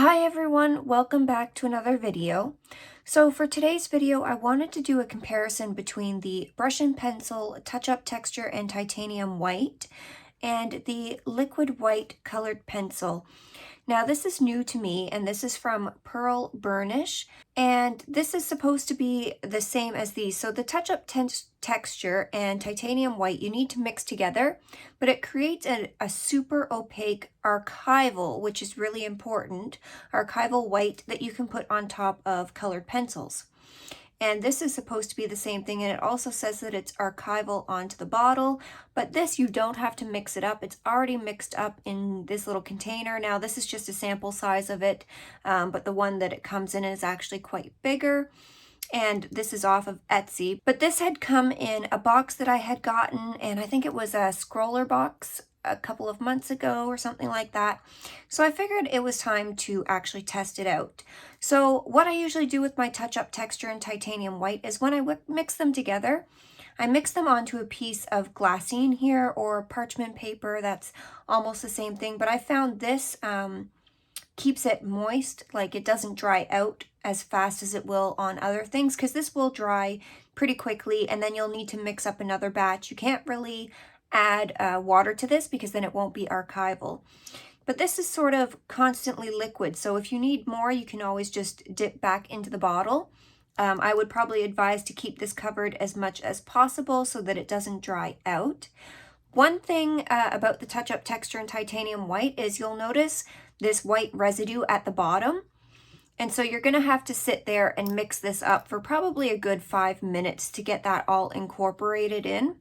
Hi everyone, welcome back to another video. So for today's video, I wanted to do a comparison between the brush and pencil touch-up texture and titanium white and the liquid white colored pencil. Now this is new to me, and this is from Pearl Burnish, and this is supposed to be the same as these. So the touch-up texture and titanium white you need to mix together, but it creates a super opaque archival, which is really important, archival white that you can put on top of colored pencils. And this is supposed to be the same thing, and it also says that it's archival onto the bottle, but this you don't have to mix it up. It's already mixed up in this little container. Now this is just a sample size of it, but the one that it comes in is actually quite bigger, and this is off of Etsy. But this had come in a box that I had gotten, and I think it was a scroller box a couple of months ago or something like that. So I figured it was time to actually test it out. So what I usually do with my touch-up texture and titanium white is when I mix them together, I mix them onto a piece of glassine here or parchment paper. That's almost the same thing, but I found this keeps it moist, like it doesn't dry out as fast as it will on other things, because this will dry pretty quickly and then you'll need to mix up another batch. You can't really add water to this because then it won't be archival. But this is sort of constantly liquid, so if you need more, you can always just dip back into the bottle. I would probably advise to keep this covered as much as possible so that it doesn't dry out. One thing about the touch-up texture and titanium white is you'll notice this white residue at the bottom. And so you're going to have to sit there and mix this up for probably a good 5 minutes to get that all incorporated in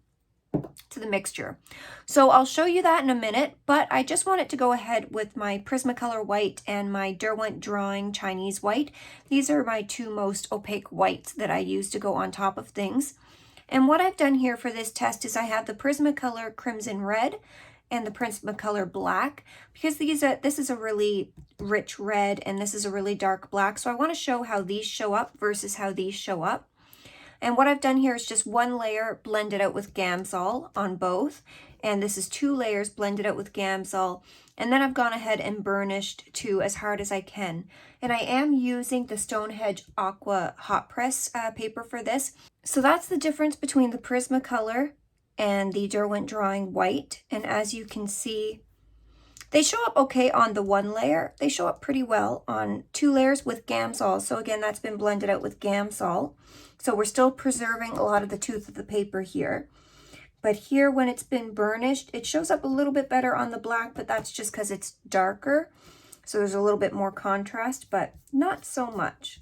to the mixture. So I'll show you that in a minute, but I just wanted to go ahead with my Prismacolor white and my Derwent Drawing Chinese white. These are my two most opaque whites that I use to go on top of things. And what I've done here for this test is I have the Prismacolor Crimson Red and the Prismacolor Black, because this is a really rich red and this is a really dark black. So I want to show how these show up versus how these show up. And what I've done here is just one layer blended out with Gamsol on both. And this is 2 layers blended out with Gamsol. And then I've gone ahead and burnished to as hard as I can. And I am using the Stonehenge Aqua Hot Press paper for this. So that's the difference between the Prismacolor and the Derwent Drawing White. And as you can see, they show up okay on the 1 layer. They show up pretty well on 2 layers with Gamsol. So again, that's been blended out with Gamsol. So we're still preserving a lot of the tooth of the paper here. But here, when it's been burnished, it shows up a little bit better on the black, but that's just because it's darker. So there's a little bit more contrast, but not so much.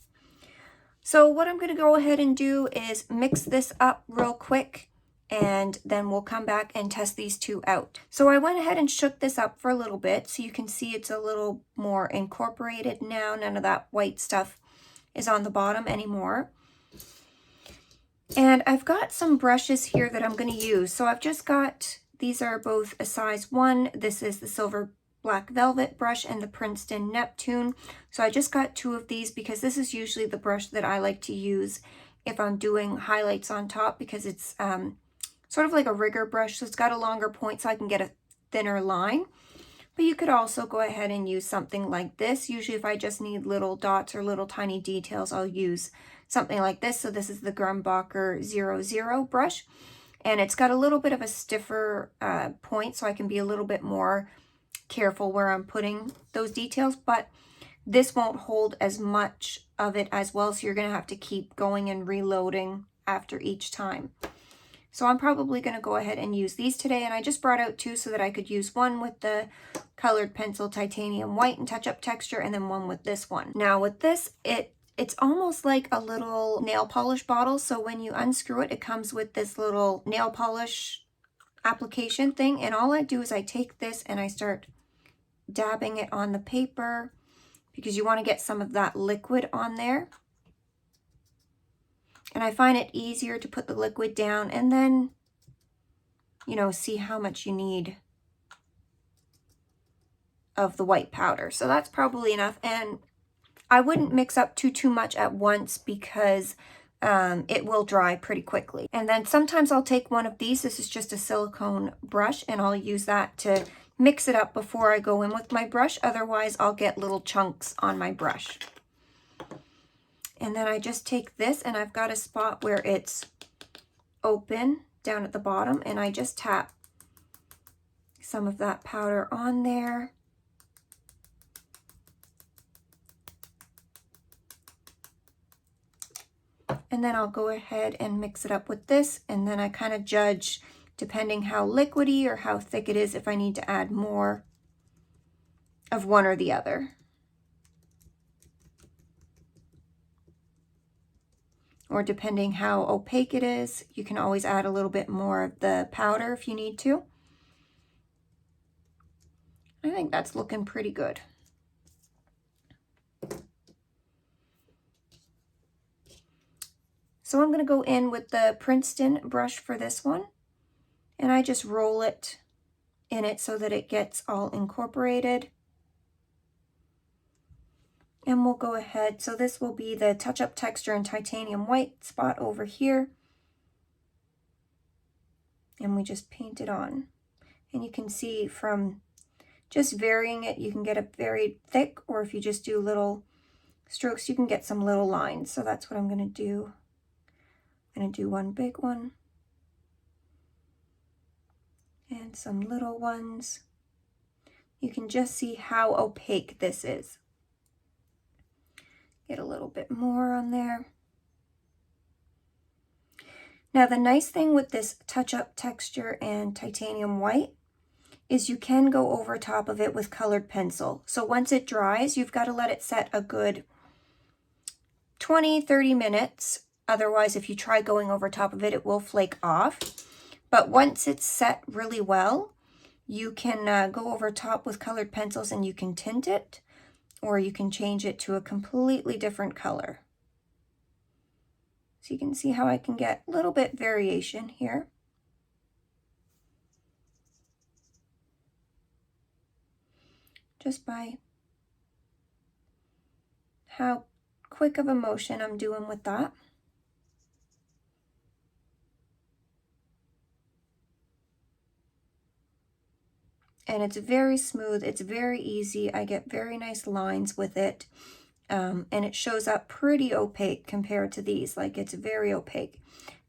So what I'm going to go ahead and do is mix this up real quick, and then we'll come back and test these two out. So I went ahead and shook this up for a little bit, so you can see it's a little more incorporated now. None of that white stuff is on the bottom anymore. And I've got some brushes here that I'm going to use. So I've just got, these are both a size 1. This is the Silver Black Velvet brush and the Princeton Neptune. So I just got 2 of these because this is usually the brush that I like to use if I'm doing highlights on top, because it's sort of like a rigger brush. So it's got a longer point so I can get a thinner line. But you could also go ahead and use something like this. Usually if I just need little dots or little tiny details, I'll use something like this. So this is the Grumbacher 00 brush, and it's got a little bit of a stiffer point, so I can be a little bit more careful where I'm putting those details, but this won't hold as much of it as well, so you're going to have to keep going and reloading after each time. So I'm probably going to go ahead and use these today, and I just brought out 2 so that I could use one with the colored pencil titanium white and touch-up texture, and then one with this one. Now with this, it's almost like a little nail polish bottle. So when you unscrew it, it comes with this little nail polish application thing. And all I do is I take this and I start dabbing it on the paper, because you want to get some of that liquid on there. And I find it easier to put the liquid down and then, you know, see how much you need of the white powder. So that's probably enough. And I wouldn't mix up too much at once, because it will dry pretty quickly. And then sometimes I'll take one of these. This is just a silicone brush, and I'll use that to mix it up before I go in with my brush. Otherwise, I'll get little chunks on my brush. And then I just take this, and I've got a spot where it's open down at the bottom, and I just tap some of that powder on there. And then I'll go ahead and mix it up with this, and then I kind of judge, depending how liquidy or how thick it is, if I need to add more of one or the other. Or depending how opaque it is, you can always add a little bit more of the powder if you need to. I think that's looking pretty good. So I'm going to go in with the Princeton brush for this one, and I just roll it in it so that it gets all incorporated. And we'll go ahead, so this will be the touch-up texture and titanium white spot over here. And we just paint it on. And you can see from just varying it, you can get a very thick, or if you just do little strokes, you can get some little lines. So that's what I'm going to do. I'm going to do one big one and some little ones. You can just see how opaque this is. Get a little bit more on there. Now the nice thing with this touch-up texture and titanium white is you can go over top of it with colored pencil. So once it dries, you've got to let it set a good 20-30 minutes. Otherwise, if you try going over top of it, it will flake off. But once it's set really well, you can go over top with colored pencils and you can tint it, or you can change it to a completely different color. So you can see how I can get a little bit variation here. Just by how quick of a motion I'm doing with that. And it's very smooth, it's very easy. I get very nice lines with it. And it shows up pretty opaque compared to these, like it's very opaque.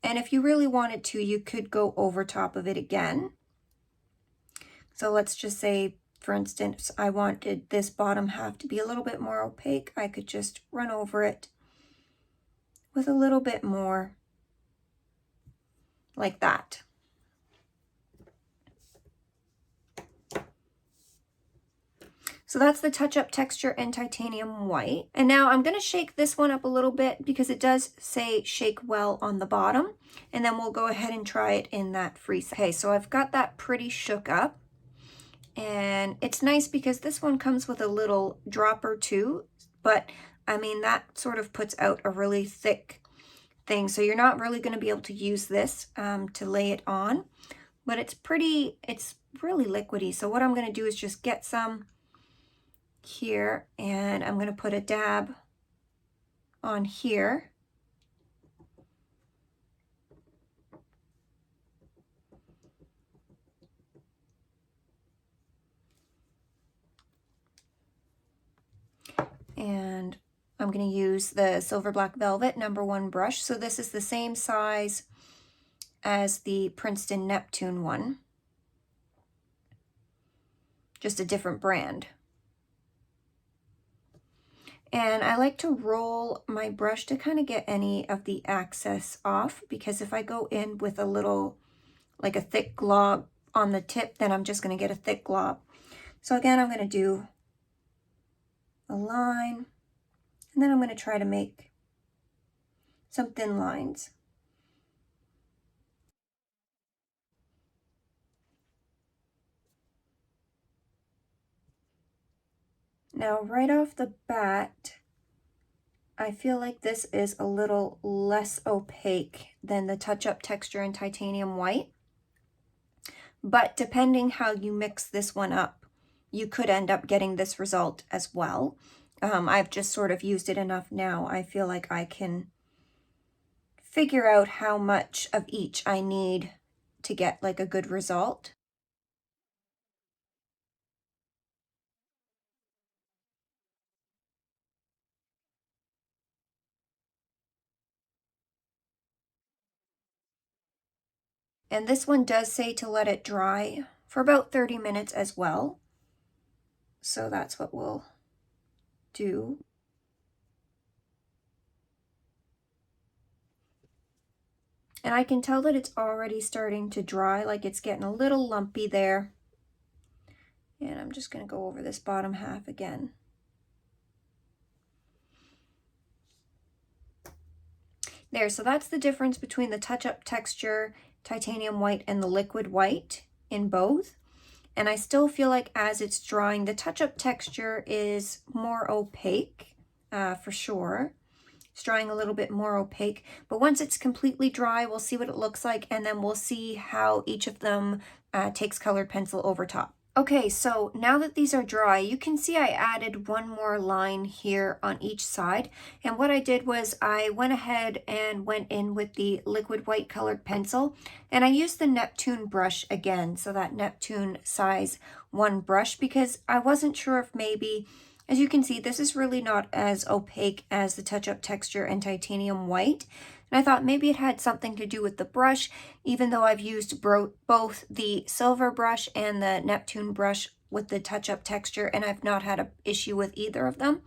And if you really wanted to, you could go over top of it again. So let's just say, for instance, I wanted this bottom half to be a little bit more opaque. I could just run over it with a little bit more, like that. So that's the touch-up texture and titanium white. And now I'm going to shake this one up a little bit because it does say shake well on the bottom. And then we'll go ahead and try it in that freeze. Okay, so I've got that pretty shook up. And it's nice because this one comes with a little dropper too. But I mean, that sort of puts out a really thick thing. So you're not really going to be able to use this to lay it on. But it's really liquidy. So what I'm going to do is just get some here, and I'm going to put a dab on here. And I'm going to use the Silver Black Velvet #1 brush. So this is the same size as the Princeton Neptune one, just a different brand. And I like to roll my brush to kind of get any of the excess off, because if I go in with a little, like a thick glob on the tip, then I'm just going to get a thick glob. So again, I'm going to do a line, and then I'm going to try to make some thin lines. Now, right off the bat, I feel like this is a little less opaque than the touch-up texture and titanium white. But depending how you mix this one up, you could end up getting this result as well. I've just sort of used it enough now. I feel like I can figure out how much of each I need to get like a good result. And this one does say to let it dry for about 30 minutes as well. So that's what we'll do. And I can tell that it's already starting to dry, like it's getting a little lumpy there. And I'm just going to go over this bottom half again. There, so that's the difference between the touch-up texture titanium white and the liquid white in both. And I still feel like as it's drying, the touch-up texture is more opaque, for sure. It's drying a little bit more opaque, but once it's completely dry, we'll see what it looks like, and then we'll see how each of them takes colored pencil over top. Okay, so now that these are dry, you can see I added one more line here on each side. And what I did was I went ahead and went in with the liquid white colored pencil, and I used the Neptune brush again, so that Neptune size 1 brush, because I wasn't sure if maybe, as you can see, this is really not as opaque as the touch-up texture and titanium white. And I thought maybe it had something to do with the brush, even though I've used both the silver brush and the Neptune brush with the touch-up texture, and I've not had an issue with either of them.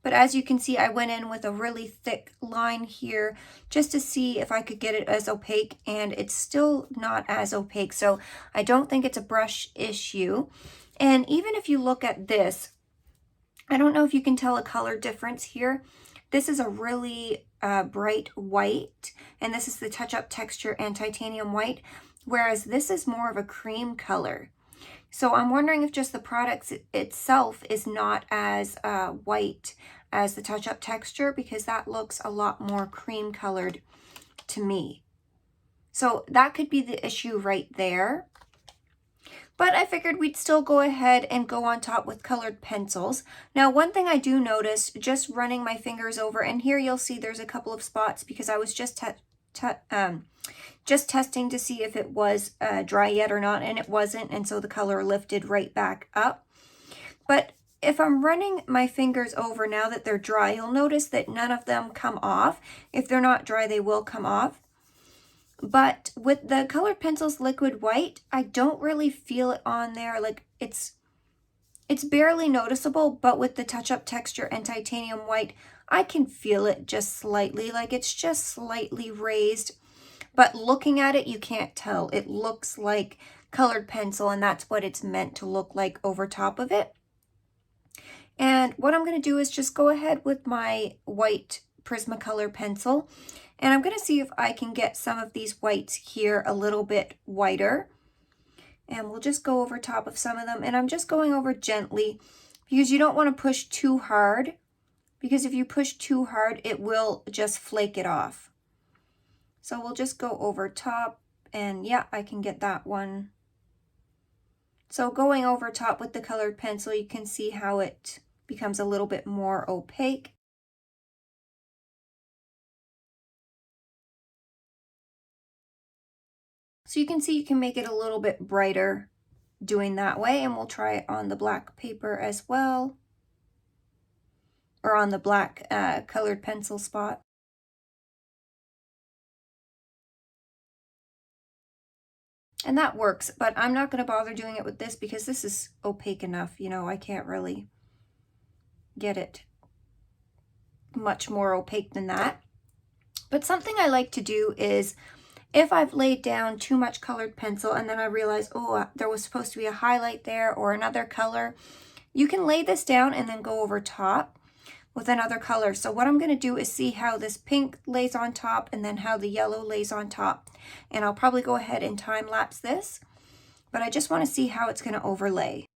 But as you can see, I went in with a really thick line here just to see if I could get it as opaque, and it's still not as opaque. So I don't think it's a brush issue. And even if you look at this, I don't know if you can tell a color difference here. This is a really bright white, and this is the touch-up texture and titanium white, whereas this is more of a cream color. So I'm wondering if just the product itself is not as white as the touch-up texture, because that looks a lot more cream colored to me. So that could be the issue right there. But I figured we'd still go ahead and go on top with colored pencils. Now, one thing I do notice, just running my fingers over, and here you'll see there's a couple of spots because I was just testing to see if it was dry yet or not, and it wasn't, and so the color lifted right back up. But if I'm running my fingers over now that they're dry, you'll notice that none of them come off. If they're not dry, they will come off. But with the colored pencils liquid white, I don't really feel it on there. Like it's barely noticeable, but with the touch-up texture and titanium white, I can feel it just slightly, like it's just slightly raised. But looking at it, you can't tell. It looks like colored pencil, and that's what it's meant to look like over top of it. And what I'm going to do is just go ahead with my white Prismacolor pencil, and I'm going to see if I can get some of these whites here a little bit whiter. And we'll just go over top of some of them, and I'm just going over gently because you don't want to push too hard, because if you push too hard, it will just flake it off. So we'll just go over top, and yeah, I can get that one. So going over top with the colored pencil, you can see how it becomes a little bit more opaque. So you can see you can make it a little bit brighter doing that way, and we'll try it on the black paper as well, or on the black colored pencil spot. And that works, but I'm not going to bother doing it with this because this is opaque enough, you know, I can't really get it much more opaque than that. But something I like to do is, if I've laid down too much colored pencil and then I realize, oh, there was supposed to be a highlight there or another color, you can lay this down and then go over top with another color. So what I'm going to do is see how this pink lays on top and then how the yellow lays on top. And I'll probably go ahead and time lapse this, but I just want to see how it's going to overlay.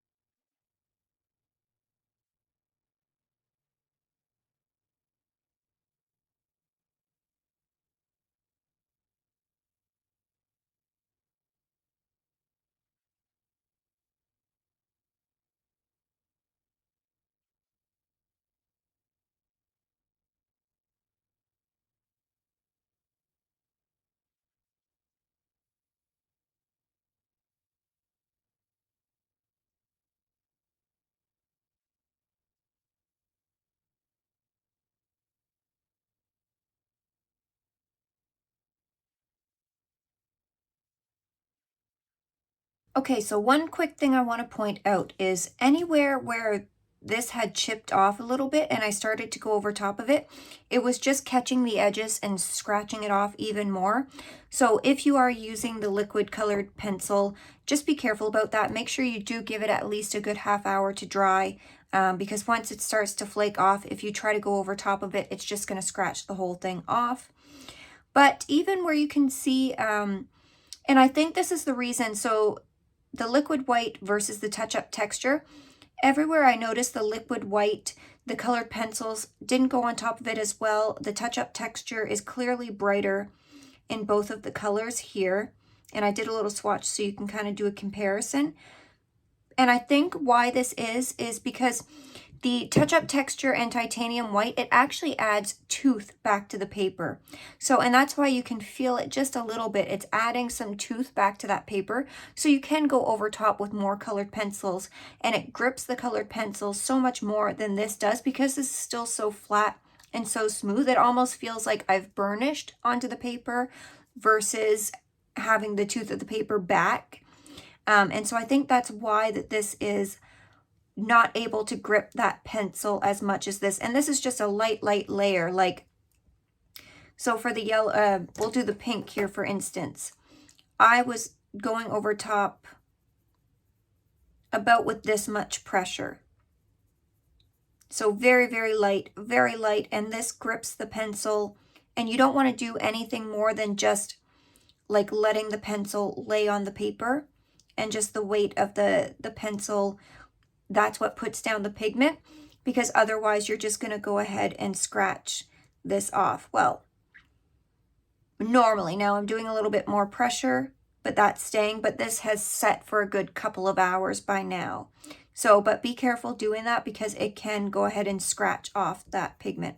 Okay, so one quick thing I want to point out is anywhere where this had chipped off a little bit and I started to go over top of it, it was just catching the edges and scratching it off even more. So if you are using the liquid colored pencil, just be careful about that. Make sure you do give it at least a good half hour to dry, because once it starts to flake off, if you try to go over top of it, it's just going to scratch the whole thing off. But even where you can see, and I think this is the reason, so the liquid white versus the touch-up texture, everywhere I noticed the liquid white, the colored pencils didn't go on top of it as well. The touch-up texture is clearly brighter in both of the colors here. And I did a little swatch so you can kind of do a comparison. And I think why this is because the touch-up texture and titanium white, it actually adds tooth back to the paper. So, and that's why you can feel it just a little bit. It's adding some tooth back to that paper. So you can go over top with more colored pencils, and it grips the colored pencils so much more than this does, because this is still so flat and so smooth. It almost feels like I've burnished onto the paper versus having the tooth of the paper back. And so I think that's why that this is not able to grip that pencil as much as this. And this is just a light layer. Like, so for the yellow, we'll do the pink here, for instance. I was going over top about with this much pressure. So very, very light, and this grips the pencil. And you don't want to do anything more than just like letting the pencil lay on the paper, and just the weight of the pencil, that's what puts down the pigment, because otherwise you're just going to go ahead and scratch this off. Well, normally, now I'm doing a little bit more pressure, but that's staying, but this has set for a good couple of hours by now. So, but be careful doing that, because it can go ahead and scratch off that pigment.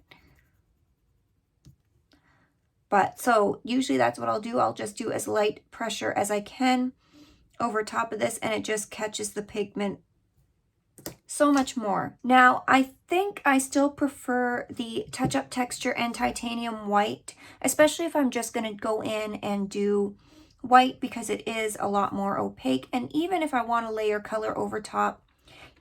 But so usually that's what I'll do. I'll just do as light pressure as I can over top of this, and it just catches the pigment so much more. Now, I think I still prefer the touch-up texture and titanium white, especially if I'm just going to go in and do white, because it is a lot more opaque. And even if I want to layer color over top,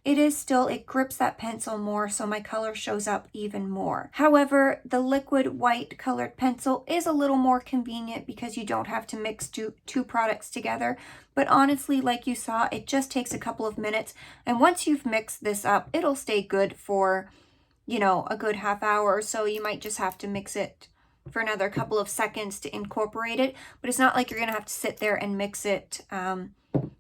it grips that pencil more, so my color shows up even more. However, the liquid white colored pencil is a little more convenient because you don't have to mix two products together. But honestly, like you saw, it just takes a couple of minutes. And once you've mixed this up, it'll stay good for, you know, a good half hour or so. You might just have to mix it for another couple of seconds to incorporate it. But it's not like you're going to have to sit there and mix it,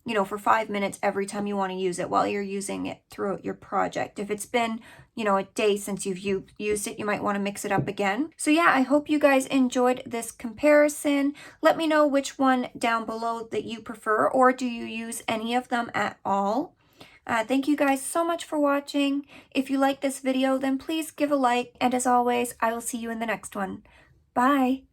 you know, for 5 minutes every time you want to use it while you're using it throughout your project. If it's been, you know, a day since you've used it, you might want to mix it up again. So yeah, I hope you guys enjoyed this comparison. Let me know which one down below that you prefer, or do you use any of them at all? Thank you guys so much for watching. If you like this video, then please give a like. And as always, I will see you in the next one. Bye.